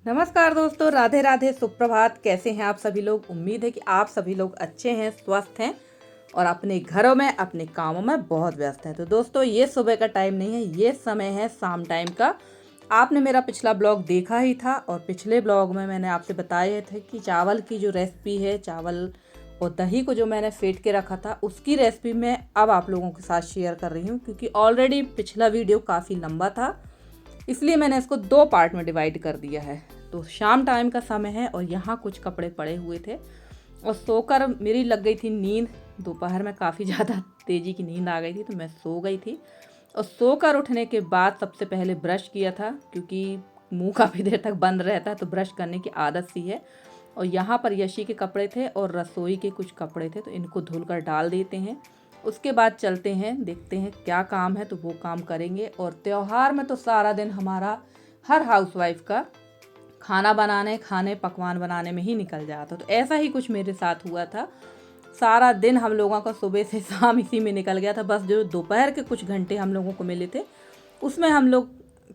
नमस्कार दोस्तों, राधे राधे, सुप्रभात। कैसे हैं आप सभी लोग? उम्मीद है कि आप सभी लोग अच्छे हैं, स्वस्थ हैं और अपने घरों में अपने कामों में बहुत व्यस्त हैं। तो दोस्तों, ये सुबह का टाइम नहीं है, ये समय है शाम टाइम का। आपने मेरा पिछला ब्लॉग देखा ही था और पिछले ब्लॉग में मैंने आपसे बताए थे कि चावल की जो रेसिपी है, चावल और दही को जो मैंने फेंट के रखा था, उसकी रेसिपी मैं अब आप लोगों के साथ शेयर कर रही हूँ। क्योंकि ऑलरेडी पिछला वीडियो काफ़ी लंबा था, इसलिए मैंने इसको 2 पार्ट में डिवाइड कर दिया है। तो शाम टाइम का समय है और यहाँ कुछ कपड़े पड़े हुए थे और सोकर मेरी लग गई थी नींद। दोपहर में काफ़ी ज़्यादा तेज़ी की नींद आ गई थी, तो मैं सो गई थी। और सोकर उठने के बाद सबसे पहले ब्रश किया था, क्योंकि मुंह काफ़ी देर तक बंद रहता है तो ब्रश करने की आदत सी है। और यहाँ पर यशी के कपड़े थे और रसोई के कुछ कपड़े थे, तो इनको धुलकर डाल देते हैं। उसके बाद चलते हैं, देखते हैं क्या काम है तो वो काम करेंगे। और त्यौहार में तो सारा दिन हमारा हर हाउसवाइफ का खाने पकवान बनाने में ही निकल जाता। तो ऐसा ही कुछ मेरे साथ हुआ था। सारा दिन हम लोगों का सुबह से शाम इसी में निकल गया था। बस जो दोपहर के कुछ घंटे हम लोगों को मिले थे, उसमें हम लोग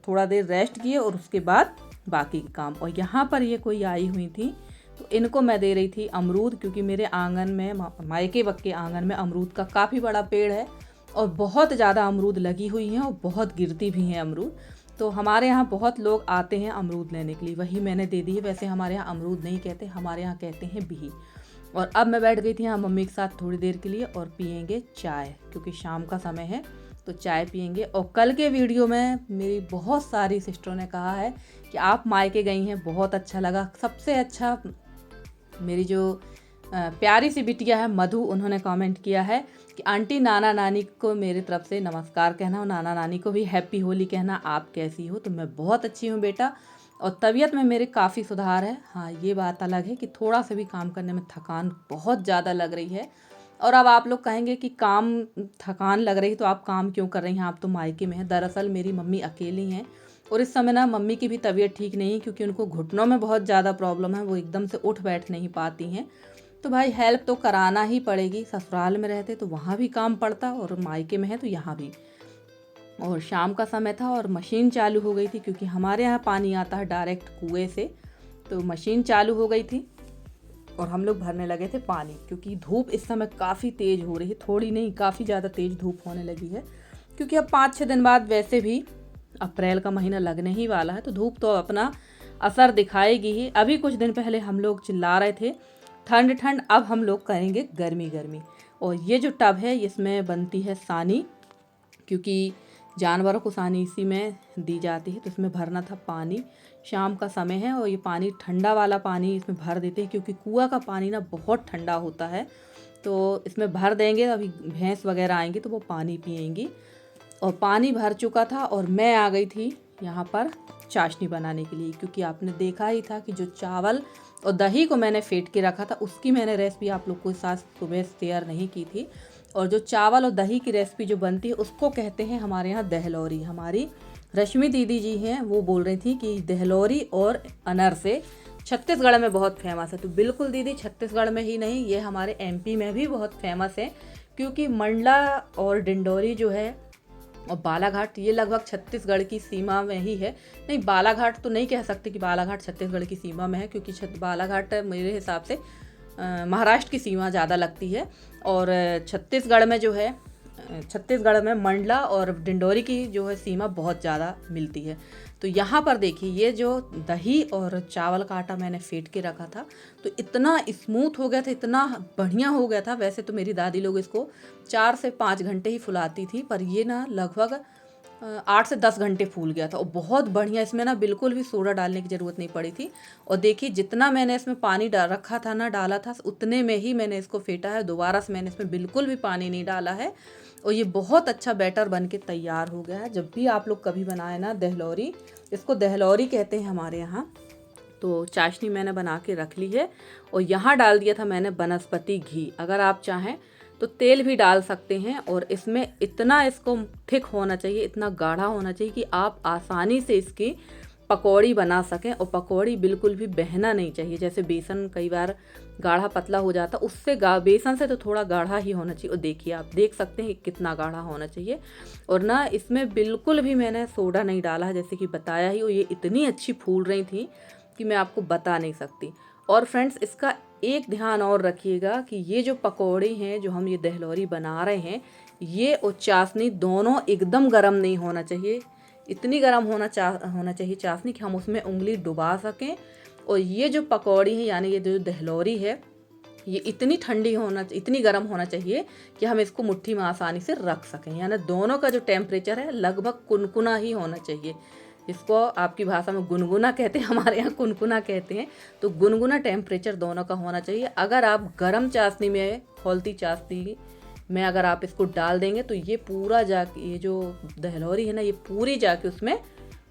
थोड़ा देर रेस्ट किए और उसके बाद बाकी काम। और यहाँ पर ये कोई आई हुई थी, तो इनको मैं दे रही थी अमरूद, क्योंकि मेरे आंगन में, मायके वक्त के आंगन में अमरूद का काफ़ी बड़ा पेड़ है और बहुत ज़्यादा अमरूद लगी हुई हैं और बहुत गिरती भी हैं अमरूद। तो हमारे यहाँ बहुत लोग आते हैं अमरूद लेने के लिए, वही मैंने दे दी है। वैसे हमारे यहाँ अमरूद नहीं कहते, हमारे यहाँ कहते हैं बिही। और अब मैं बैठ गई थी यहाँ मम्मी के साथ थोड़ी देर के लिए और पियेंगे चाय, क्योंकि शाम का समय है तो चाय पियेंगे। और कल के वीडियो में मेरी बहुत सारी सिस्टरों ने कहा है कि आप मायके गई हैं, बहुत अच्छा लगा। सबसे अच्छा मेरी जो प्यारी सी बिटिया है मधु, उन्होंने कमेंट किया है कि आंटी नाना नानी को मेरी तरफ से नमस्कार कहना और नाना नानी को भी हैप्पी होली कहना। आप कैसी हो? तो मैं बहुत अच्छी हूँ बेटा, और तबीयत में मेरे काफ़ी सुधार है। हाँ, ये बात अलग है कि थोड़ा सा भी काम करने में थकान बहुत ज़्यादा लग रही है। और अब आप लोग कहेंगे कि काम थकान लग रही तो आप काम क्यों कर रही हैं, आप तो मायके में हैं। दरअसल मेरी मम्मी अकेली हैं और इस समय ना मम्मी की भी तबीयत ठीक नहीं है, क्योंकि उनको घुटनों में बहुत ज़्यादा प्रॉब्लम है, वो एकदम से उठ बैठ नहीं पाती हैं। तो भाई हेल्प तो कराना ही पड़ेगी। ससुराल में रहते तो वहाँ भी काम पड़ता और मायके में है तो यहाँ भी। और शाम का समय था और मशीन चालू हो गई थी, क्योंकि हमारे यहाँ पानी आता है डायरेक्ट कुएं से। तो मशीन चालू हो गई थी और हम लोग भरने लगे थे पानी, क्योंकि धूप इस समय काफ़ी तेज़ हो रही है। थोड़ी नहीं, काफ़ी ज़्यादा तेज़ धूप होने लगी है, क्योंकि अब 5-6 दिन बाद वैसे भी अप्रैल का महीना लगने ही वाला है, तो धूप तो अपना असर दिखाएगी ही। अभी कुछ दिन पहले हम लोग चिल्ला रहे थे ठंड ठंड, अब हम लोग करेंगे गर्मी गर्मी। और ये जो टब है इसमें बनती है सानी, क्योंकि जानवरों को सानी इसी में दी जाती है। तो इसमें भरना था पानी। शाम का समय है और ये पानी ठंडा वाला पानी इसमें भर देते हैं, क्योंकि कुआं का पानी ना बहुत ठंडा होता है। तो इसमें भर देंगे, अभी भैंस वगैरह आएंगी तो वो पानी पिएंगी। और पानी भर चुका था और मैं आ गई थी यहाँ पर चाशनी बनाने के लिए, क्योंकि आपने देखा ही था कि जो चावल और दही को मैंने फेंट के रखा था, उसकी मैंने रेसिपी आप लोग के साथ सुबह शेयर नहीं की थी। और जो चावल और दही की रेसिपी जो बनती है उसको कहते हैं हमारे यहाँ दहलौरी। हमारी रश्मि दीदी जी हैं, वो बोल रही थी कि दहलौरी और अनर से छत्तीसगढ़ में बहुत फेमस है। तो बिल्कुल दीदी, छत्तीसगढ़ में ही नहीं, ये हमारे एमपी में भी बहुत फेमस है, क्योंकि मंडला और डिंडौरी जो है और बालाघाट, ये लगभग छत्तीसगढ़ की सीमा में ही है। नहीं, बालाघाट तो नहीं कह सकते कि बालाघाट छत्तीसगढ़ की सीमा में है, क्योंकि बालाघाट मेरे हिसाब से महाराष्ट्र की सीमा ज़्यादा लगती है। और छत्तीसगढ़ में जो है, छत्तीसगढ़ में मंडला और डिंडौरी की जो है सीमा बहुत ज़्यादा मिलती है। तो यहाँ पर देखिए, ये जो दही और चावल का आटा मैंने फेंट के रखा था, तो इतना स्मूथ हो गया था, इतना बढ़िया हो गया था। वैसे तो मेरी दादी लोग इसको 4 से 5 घंटे ही फुलाती थी, पर ये ना लगभग 8 से 10 घंटे फूल गया था और बहुत बढ़िया। इसमें ना बिल्कुल भी सोडा डालने की ज़रूरत नहीं पड़ी थी। और देखिए, जितना मैंने इसमें पानी डाल रखा था ना, डाला था, उतने में ही मैंने इसको फेंटा है। दोबारा से मैंने इसमें बिल्कुल भी पानी नहीं डाला है और ये बहुत अच्छा बैटर बन के तैयार हो गया है। जब भी आप लोग कभी बनाए ना दहलौरी, इसको दहलौरी कहते हैं हमारे यहाँ। तो चाशनी मैंने बना के रख ली है और यहाँ डाल दिया था मैंने वनस्पति घी। अगर आप चाहें तो तेल भी डाल सकते हैं। और इसमें इतना इसको थिक होना चाहिए, इतना गाढ़ा होना चाहिए कि आप आसानी से इसकी पकौड़ी बना सकें। और पकौड़ी बिल्कुल भी बहना नहीं चाहिए, जैसे बेसन कई बार गाढ़ा पतला हो जाता, उससे बेसन से तो थोड़ा गाढ़ा ही होना चाहिए। और देखिए, आप देख सकते हैं कितना गाढ़ा होना चाहिए। और ना इसमें बिल्कुल भी मैंने सोडा नहीं डाला है, जैसे कि बताया ही। और ये इतनी अच्छी फूल रही थी कि मैं आपको बता नहीं सकती। और फ्रेंड्स, इसका एक ध्यान और रखिएगा कि ये जो पकौड़े हैं, जो हम ये दहलोरी बना रहे हैं, ये और चाशनी दोनों एकदम गर्म नहीं होना चाहिए। इतनी गर्म होना चाहिए चाशनी कि हम उसमें उंगली डुबा सकें। और ये जो पकौड़ी है यानी ये जो दहलोरी है, ये इतनी गर्म होना चाहिए कि हम इसको मुट्ठी में आसानी से रख सकें। यानी दोनों का जो टेम्परेचर है लगभग कुनकुना ही होना चाहिए। इसको आपकी भाषा में गुनगुना कहते हैं, हमारे यहाँ कुनकुना कहते हैं। तो गुनगुना टेम्परेचर दोनों का होना चाहिए। अगर आप गर्म चाशनी में, खौलती चाशनी में अगर आप इसको डाल देंगे तो ये पूरा जाके, ये जो दहलोरी है ना, ये पूरी जाके उसमें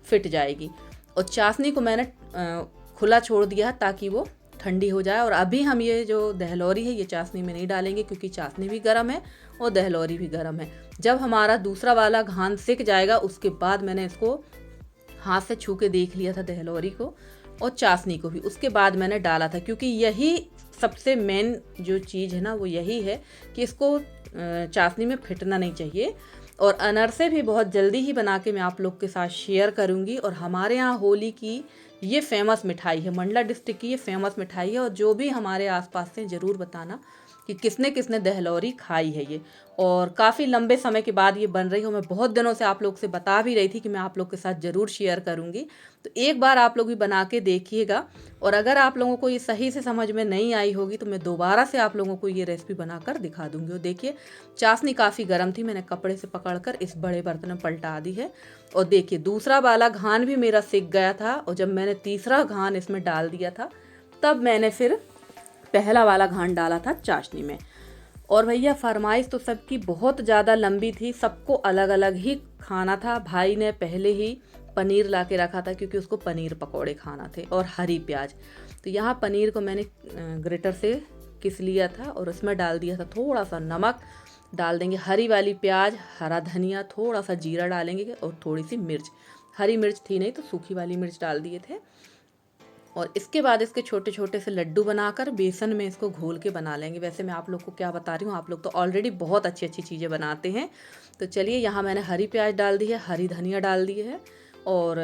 फिट जाएगी। और चाशनी को मैंने खुला छोड़ दिया ताकि वो ठंडी हो जाए। और अभी हम ये जो दहलोरी है ये चाशनी में नहीं डालेंगे, क्योंकि चाशनी भी गर्म है और दहलोरी भी गर्म है। जब हमारा दूसरा वाला घान सिक जाएगा उसके बाद मैंने इसको हाथ से छू के देख लिया था दहलोरी को और चाशनी को भी, उसके बाद मैंने डाला था। क्योंकि यही सबसे मेन जो चीज़ है ना वो यही है कि इसको चाशनी में फिटना नहीं चाहिए। और अनरसे भी बहुत जल्दी ही बना के मैं आप लोग के साथ शेयर करूंगी। और हमारे यहाँ होली की ये फेमस मिठाई है, मंडला डिस्ट्रिक्ट की ये फेमस मिठाई है। और जो भी हमारे आसपास से ज़रूर बताना कि किसने किसने दहलोरी खाई है ये। और काफ़ी लंबे समय के बाद ये बन रही हो, मैं बहुत दिनों से आप लोग से बता भी रही थी कि मैं आप लोग के साथ ज़रूर शेयर करूँगी। तो एक बार आप लोग भी बना के देखिएगा। और अगर आप लोगों को ये सही से समझ में नहीं आई होगी तो मैं दोबारा से आप लोगों को ये रेसिपी बनाकर दिखा दूँगी। और देखिए, चाशनी काफ़ी गर्म थी, मैंने कपड़े से पकड़कर इस बड़े बर्तन में पलटा दी है। और देखिए, दूसरा वाला घान भी मेरा सिक गया था। और जब मैंने तीसरा घान इसमें डाल दिया था तब मैंने फिर पहला वाला घान डाला था चाशनी में। और भैया, फरमाइश तो सबकी बहुत ज़्यादा लंबी थी, सबको अलग अलग ही खाना था। भाई ने पहले ही पनीर ला के रखा था क्योंकि उसको पनीर पकौड़े खाना थे, और हरी प्याज। तो यहाँ पनीर को मैंने ग्रेटर से किस लिया था और उसमें डाल दिया था थोड़ा सा नमक, डाल देंगे हरी वाली प्याज, हरा धनिया, थोड़ा सा जीरा डालेंगे और थोड़ी सी मिर्च। हरी मिर्च थी नहीं तो सूखी वाली मिर्च डाल दिए थे। और इसके बाद इसके छोटे छोटे से लड्डू बनाकर बेसन में इसको घोल के बना लेंगे। वैसे मैं आप लोग को क्या बता रही हूँ, आप लोग तो ऑलरेडी बहुत अच्छी अच्छी चीज़ें बनाते हैं। तो चलिए, यहाँ मैंने हरी प्याज डाल दी है, हरी धनिया डाल दी है, और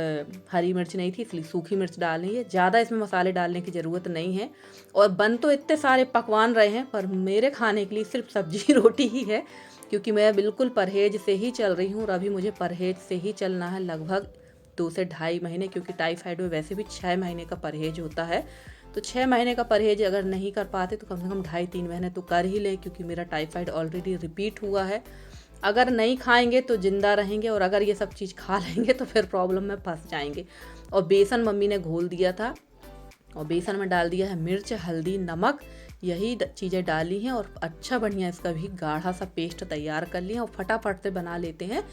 हरी मिर्च नहीं थी इसलिए सूखी मिर्च डालनी है। ज़्यादा इसमें मसाले डालने की ज़रूरत नहीं है। और बन तो इतने सारे पकवान रहे हैं पर मेरे खाने के लिए सिर्फ सब्जी रोटी ही है, क्योंकि मैं बिल्कुल परहेज से ही चल रही हूँ। और अभी मुझे परहेज से ही चलना है लगभग 2 से ढाई महीने, क्योंकि टाइफाइड में वैसे भी 6 महीने का परहेज होता है। तो 6 महीने का परहेज अगर नहीं कर पाते तो कम से कम 2.5-3 महीने तो कर ही लें, क्योंकि मेरा टाइफाइड ऑलरेडी रिपीट हुआ है। अगर नहीं खाएंगे तो ज़िंदा रहेंगे, और अगर ये सब चीज़ खा लेंगे तो फिर प्रॉब्लम में फंस जाएंगे। और बेसन मम्मी ने घोल दिया था, और बेसन में डाल दिया है मिर्च, हल्दी, नमक, यही चीज़ें डाली हैं। और अच्छा बढ़िया इसका भी गाढ़ा सा पेस्ट तैयार कर लिया। और फटाफट से बना लेते हैं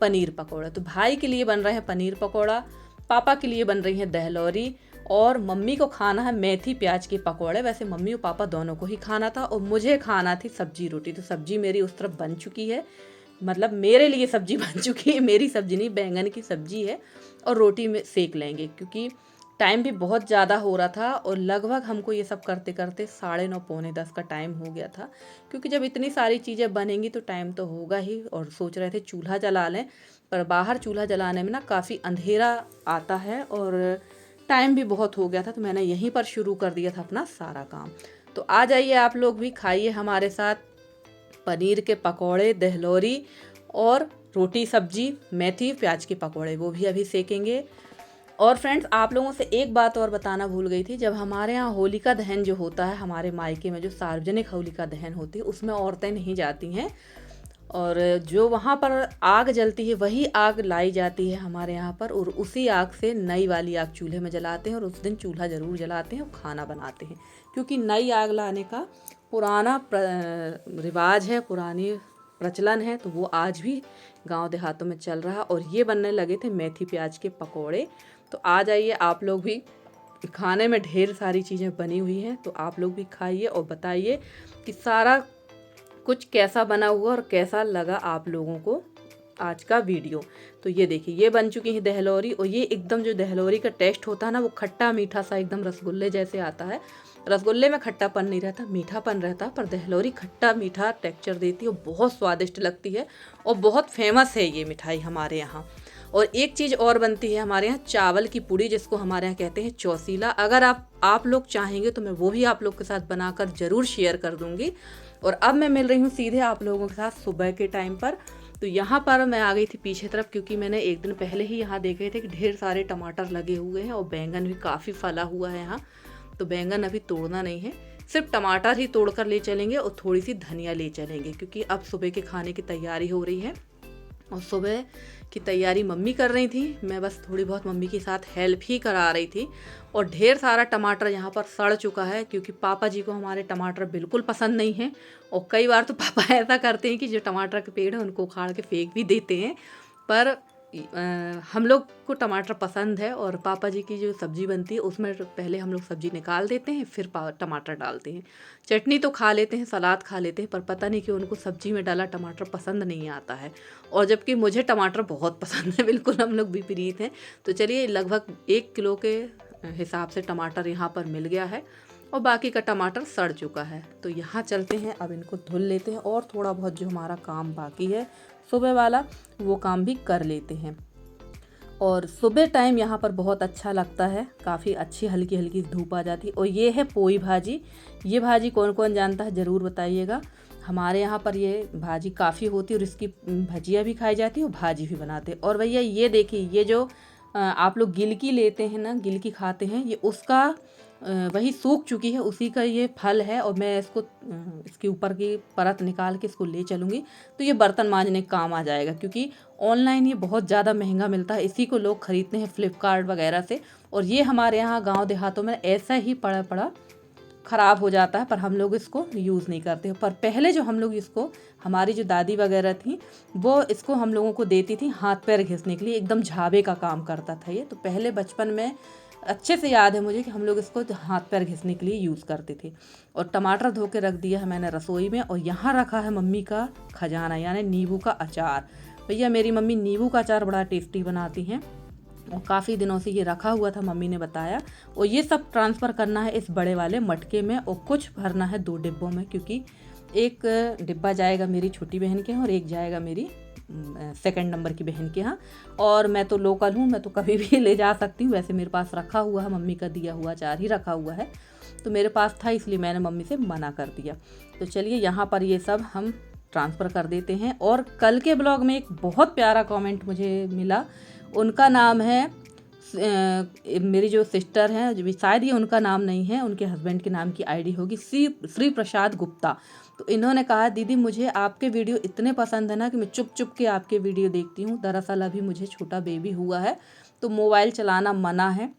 पनीर पकौड़ा। तो भाई के लिए बन रहे हैं पनीर पकौड़ा, पापा के लिए बन रही है दहलोरी, और मम्मी को खाना है मेथी प्याज के पकौड़े। वैसे मम्मी और पापा दोनों को ही खाना था, और मुझे खाना थी सब्जी रोटी। तो सब्जी मेरी उस तरफ बन चुकी है, मतलब मेरे लिए सब्जी बन चुकी है, मेरी सब्जी नहीं, बैंगन की सब्जी है। और रोटी में सेक लेंगे, क्योंकि टाइम भी बहुत ज़्यादा हो रहा था। और लगभग हमको ये सब करते करते 9:30 पौने 10 का टाइम हो गया था, क्योंकि जब इतनी सारी चीज़ें बनेंगी तो टाइम तो होगा ही। और सोच रहे थे चूल्हा जला लें, पर बाहर चूल्हा जलाने में ना काफ़ी अंधेरा आता है और टाइम भी बहुत हो गया था। तो मैंने यहीं पर शुरू कर दिया था अपना सारा काम। तो आ जाइए आप लोग भी, खाइए हमारे साथ पनीर के पकौड़े, दहलोरी और रोटी सब्जी, मेथी प्याज के पकौड़े, वो भी अभी सेकेंगे। और फ्रेंड्स, आप लोगों से एक बात और बताना भूल गई थी। जब हमारे यहाँ होलिका दहन जो होता है, हमारे मायके में जो सार्वजनिक होलिका दहन होती है, उसमें औरतें नहीं जाती हैं, और जो वहाँ पर आग जलती है वही आग लाई जाती है हमारे यहाँ पर। और उसी आग से नई वाली आग चूल्हे में जलाते हैं, और उस दिन चूल्हा ज़रूर जलाते हैं और खाना बनाते हैं, क्योंकि नई आग लाने का पुराना रिवाज है, पुरानी प्रचलन है। तो वो आज भी गांव देहातों में चल रहा। और ये बनने लगे थे मेथी प्याज के पकोड़े। तो आ जाइए आप लोग भी, खाने में ढेर सारी चीज़ें बनी हुई हैं, तो आप लोग भी खाइए और बताइए कि सारा कुछ कैसा बना हुआ और कैसा लगा आप लोगों को आज का वीडियो। तो ये देखिए, ये बन चुकी है दहलोरी। और ये एकदम जो दहलोरी का टेस्ट होता है ना, वो खट्टा मीठा सा एकदम रसगुल्ले जैसे आता है। रसगुल्ले में खट्टापन नहीं रहता, मीठापन रहता है, पर दहलोरी खट्टा मीठा टेक्सचर देती है और बहुत स्वादिष्ट लगती है, और बहुत फेमस है ये मिठाई हमारे यहाँ। और एक चीज़ और बनती है हमारे यहाँ, चावल की पूड़ी, जिसको हमारे यहाँ कहते हैं चौसीला। अगर आप लोग चाहेंगे तो मैं वो भी आप लोग के साथ बनाकर ज़रूर शेयर कर दूँगी। और अब मैं मिल रही हूँ सीधे आप लोगों के साथ सुबह के टाइम पर। तो यहाँ पर मैं आ गई थी पीछे तरफ, क्योंकि मैंने एक दिन पहले ही यहाँ देखे थे कि ढेर सारे टमाटर लगे हुए हैं और बैंगन भी काफ़ी फला हुआ है यहाँ। तो बैंगन अभी तोड़ना नहीं है, सिर्फ टमाटर ही तोड़ कर ले चलेंगे और थोड़ी सी धनिया ले चलेंगे, क्योंकि अब सुबह के खाने की तैयारी हो रही है। और सुबह की तैयारी मम्मी कर रही थी, मैं बस थोड़ी बहुत मम्मी के साथ हेल्प ही करा रही थी। और ढेर सारा टमाटर यहाँ पर सड़ चुका है, क्योंकि पापा जी को हमारे टमाटर बिल्कुल पसंद नहीं है। और कई बार तो पापा ऐसा करते हैं कि जो टमाटर के पेड़ है उनको उखाड़ के फेंक भी देते हैं। पर हम लोग को टमाटर पसंद है, और पापा जी की जो सब्ज़ी बनती है उसमें पहले हम लोग सब्ज़ी निकाल देते हैं, फिर टमाटर डालते हैं। चटनी तो खा लेते हैं, सलाद खा लेते हैं, पर पता नहीं क्यों उनको सब्ज़ी में डाला टमाटर पसंद नहीं आता है। और जबकि मुझे टमाटर बहुत पसंद है, बिल्कुल हम लोग विपरीत हैं। तो चलिए, लगभग 1 किलो के हिसाब से टमाटर यहाँ पर मिल गया है और बाकी का टमाटर सड़ चुका है। तो यहाँ चलते हैं, अब इनको धुल लेते हैं और थोड़ा बहुत जो हमारा काम बाकी है सुबह वाला वो काम भी कर लेते हैं। और सुबह टाइम यहाँ पर बहुत अच्छा लगता है, काफ़ी अच्छी हल्की हल्की धूप आ जाती है। और ये है पोई भाजी। ये भाजी कौन कौन जानता है ज़रूर बताइएगा। हमारे यहाँ पर ये भाजी काफ़ी होती है और इसकी भजिया भी खाई जाती है और भाजी भी बनाते हैं। और भैया ये देखिए, ये जो आप लोग गिलकी लेते हैं ना, गिलकी खाते हैं, ये उसका वही सूख चुकी है, उसी का ये फल है। और मैं इसको इसके ऊपर की परत निकाल के इसको ले चलूँगी तो ये बर्तन मांजने का काम आ जाएगा, क्योंकि ऑनलाइन ये बहुत ज़्यादा महंगा मिलता है। इसी को लोग ख़रीदते हैं फ्लिपकार्ट वगैरह से। और ये हमारे यहाँ गांव देहातों में ऐसा ही पड़ा पड़ा ख़राब हो जाता है, पर हम लोग इसको यूज़ नहीं करते। पर पहले जो हम लोग इसको, हमारी जो दादी वगैरह थी वो इसको हम लोगों को देती थी हाथ पैर घिसने के लिए, एकदम झावे का काम करता था ये। तो पहले बचपन में अच्छे से याद है मुझे कि हम लोग इसको हाथ पैर घिसने के लिए यूज़ करते थे। और टमाटर धो के रख दिया है मैंने रसोई में। और यहाँ रखा है मम्मी का खजाना, यानी नींबू का अचार। भैया मेरी मम्मी नींबू का अचार बड़ा टेस्टी बनाती हैं और काफ़ी दिनों से ये रखा हुआ था, मम्मी ने बताया। और ये सब ट्रांसफ़र करना है इस बड़े वाले मटके में और कुछ भरना है 2 डिब्बों में, क्योंकि एक डिब्बा जाएगा मेरी छोटी बहन के यहाँ और एक जाएगा मेरी सेकंड नंबर की बहन के यहाँ। और मैं तो लोकल हूँ, मैं तो कभी भी ले जा सकती हूँ। वैसे मेरे पास रखा हुआ है, मम्मी का दिया हुआ अचार ही रखा हुआ है, तो मेरे पास था, इसलिए मैंने मम्मी से मना कर दिया। तो चलिए यहाँ पर ये सब हम ट्रांसफ़र कर देते हैं। और कल के ब्लॉग में एक बहुत प्यारा कमेंट मुझे मिला, उनका नाम है मेरी जो सिस्टर हैं, शायद ये उनका नाम नहीं है, उनके हस्बैंड के नाम की आईडी होगी, श्री प्रसाद गुप्ता। तो इन्होंने कहा, दीदी मुझे आपके वीडियो इतने पसंद है ना कि मैं चुप चुप के आपके वीडियो देखती हूँ। दरअसल अभी मुझे छोटा बेबी हुआ है तो मोबाइल चलाना मना है,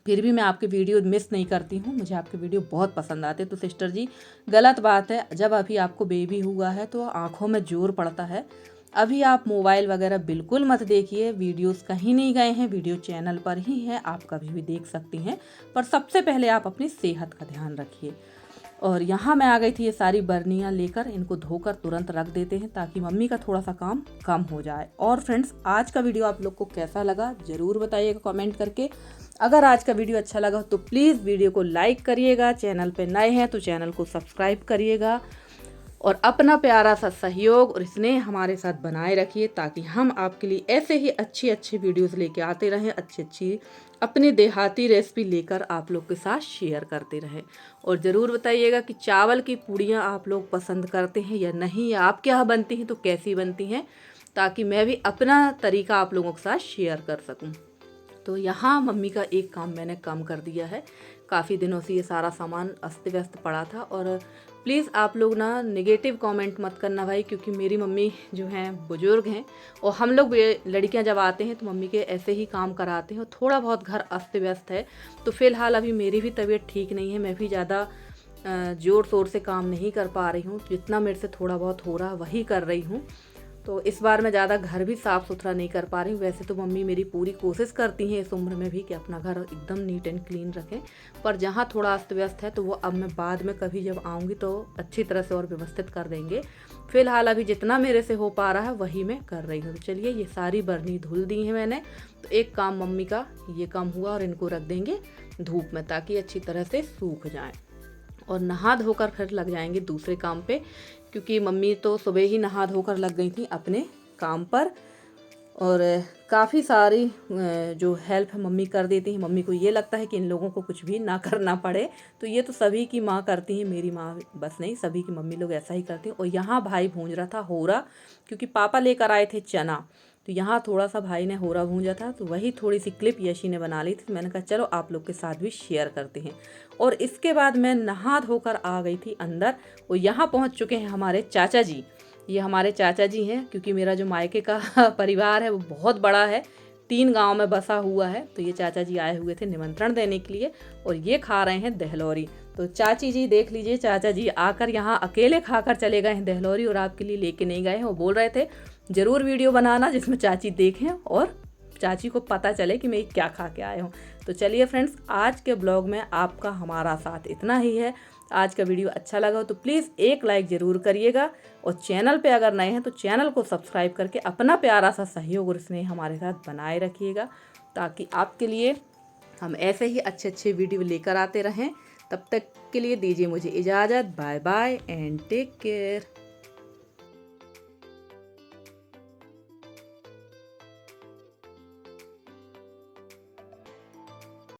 फिर भी मैं आपके वीडियो मिस नहीं करती हूँ, मुझे आपके वीडियो बहुत पसंद आते हैं। तो सिस्टर जी, गलत बात है, जब अभी आपको बेबी हुआ है तो आँखों में जोर पड़ता है। अभी आप मोबाइल वगैरह बिल्कुल मत देखिए, वीडियोस कहीं नहीं गए हैं, वीडियो चैनल पर ही है, आप कभी भी देख सकती हैं। पर सबसे पहले आप अपनी सेहत का ध्यान रखिए। और यहाँ मैं आ गई थी ये सारी बर्नियाँ लेकर, इनको धोकर तुरंत रख देते हैं ताकि मम्मी का थोड़ा सा काम कम हो जाए। और फ्रेंड्स, आज का वीडियो आप लोग को कैसा लगा ज़रूर बताइएगा कमेंट करके। अगर आज का वीडियो अच्छा लगा तो प्लीज़ वीडियो को लाइक करिएगा, चैनल पे नए हैं तो चैनल को सब्सक्राइब करिएगा और अपना प्यारा सा सहयोग और स्नेह हमारे साथ बनाए रखिए, ताकि हम आपके लिए ऐसे ही अच्छी अच्छी वीडियोस लेके आते रहें, अच्छी अच्छी अपनी देहाती रेसिपी लेकर आप लोग के साथ शेयर करते रहें। और ज़रूर बताइएगा कि चावल की पूड़ियाँ आप लोग पसंद करते हैं या नहीं, या आपके यहाँ बनती हैं तो कैसी बनती हैं, ताकि मैं भी अपना तरीका आप लोगों के साथ शेयर कर सकूँ। तो यहाँ मम्मी का एक काम मैंने कम कर दिया है, काफ़ी दिनों से ये सारा सामान अस्त व्यस्त पड़ा था। और प्लीज़ आप लोग ना नेगेटिव कमेंट मत करना भाई, क्योंकि मेरी मम्मी जो हैं बुजुर्ग हैं और हम लोग लड़कियां जब आते हैं तो मम्मी के ऐसे ही काम कराते हैं और थोड़ा बहुत घर अस्त व्यस्त है। तो फ़िलहाल अभी मेरी भी तबीयत ठीक नहीं है, मैं भी ज़्यादा ज़ोर शोर से काम नहीं कर पा रही हूँ, जितना मेरे से थोड़ा बहुत हो रहा वही कर रही हूँ। तो इस बार मैं ज़्यादा घर भी साफ़ सुथरा नहीं कर पा रही हूँ। वैसे तो मम्मी मेरी पूरी कोशिश करती हैं इस उम्र में भी कि अपना घर एकदम नीट एंड क्लीन रखें, पर जहाँ थोड़ा अस्त व्यस्त है तो वो अब मैं बाद में कभी जब आऊँगी तो अच्छी तरह से और व्यवस्थित कर देंगे। फ़िलहाल अभी जितना मेरे से हो पा रहा है वही मैं कर रही हूँ। तो चलिए, ये सारी बर्नी धुल दी है मैंने, तो एक काम मम्मी का ये काम हुआ और इनको रख देंगे धूप में ताकि अच्छी तरह से सूख जाएँ। और नहा धोकर फिर लग जाएंगे दूसरे काम पे, क्योंकि मम्मी तो सुबह ही नहा धोकर लग गई थी अपने काम पर। और काफ़ी सारी जो हेल्प है मम्मी कर देती हैं। मम्मी को ये लगता है कि इन लोगों को कुछ भी ना करना पड़े, तो ये तो सभी की माँ करती हैं, मेरी माँ बस नहीं, सभी की मम्मी लोग ऐसा ही करती हैं। और यहाँ भाई भूंज रहा था होरा, क्योंकि पापा लेकर आए थे चना, तो यहाँ थोड़ा सा भाई ने होरा भूंजा था, तो वही थोड़ी सी क्लिप यशी ने बना ली थी। तो मैंने कहा चलो आप लोग के साथ भी शेयर करते हैं। और इसके बाद मैं नहा धोकर आ गई थी अंदर, और यहाँ पहुँच चुके हैं हमारे चाचा जी। ये हमारे चाचा जी हैं, क्योंकि मेरा जो मायके का परिवार है वो बहुत बड़ा है, 3 गांव में बसा हुआ है। तो ये चाचा जी आए हुए थे निमंत्रण देने के लिए, और ये खा रहे हैं दहलोरी। तो चाची जी देख लीजिए, चाचा जी आकर यहाँ अकेले खाकर चले गए हैं दहलोरी, और आपके लिए लेके नहीं गए हैं। वो बोल रहे थे ज़रूर वीडियो बनाना जिसमें चाची देखें और चाची को पता चले कि मैं क्या खा के आया हूँ। तो चलिए फ्रेंड्स, आज के ब्लॉग में आपका हमारा साथ इतना ही है। आज का वीडियो अच्छा लगा हो तो प्लीज़ एक लाइक ज़रूर करिएगा, और चैनल पे अगर नए हैं तो चैनल को सब्सक्राइब करके अपना प्यारा सा सहयोग और स्नेह हमारे साथ बनाए रखिएगा, ताकि आपके लिए हम ऐसे ही अच्छे अच्छे वीडियो लेकर आते रहें। तब तक के लिए दीजिए मुझे इजाज़त। Bye bye and take care.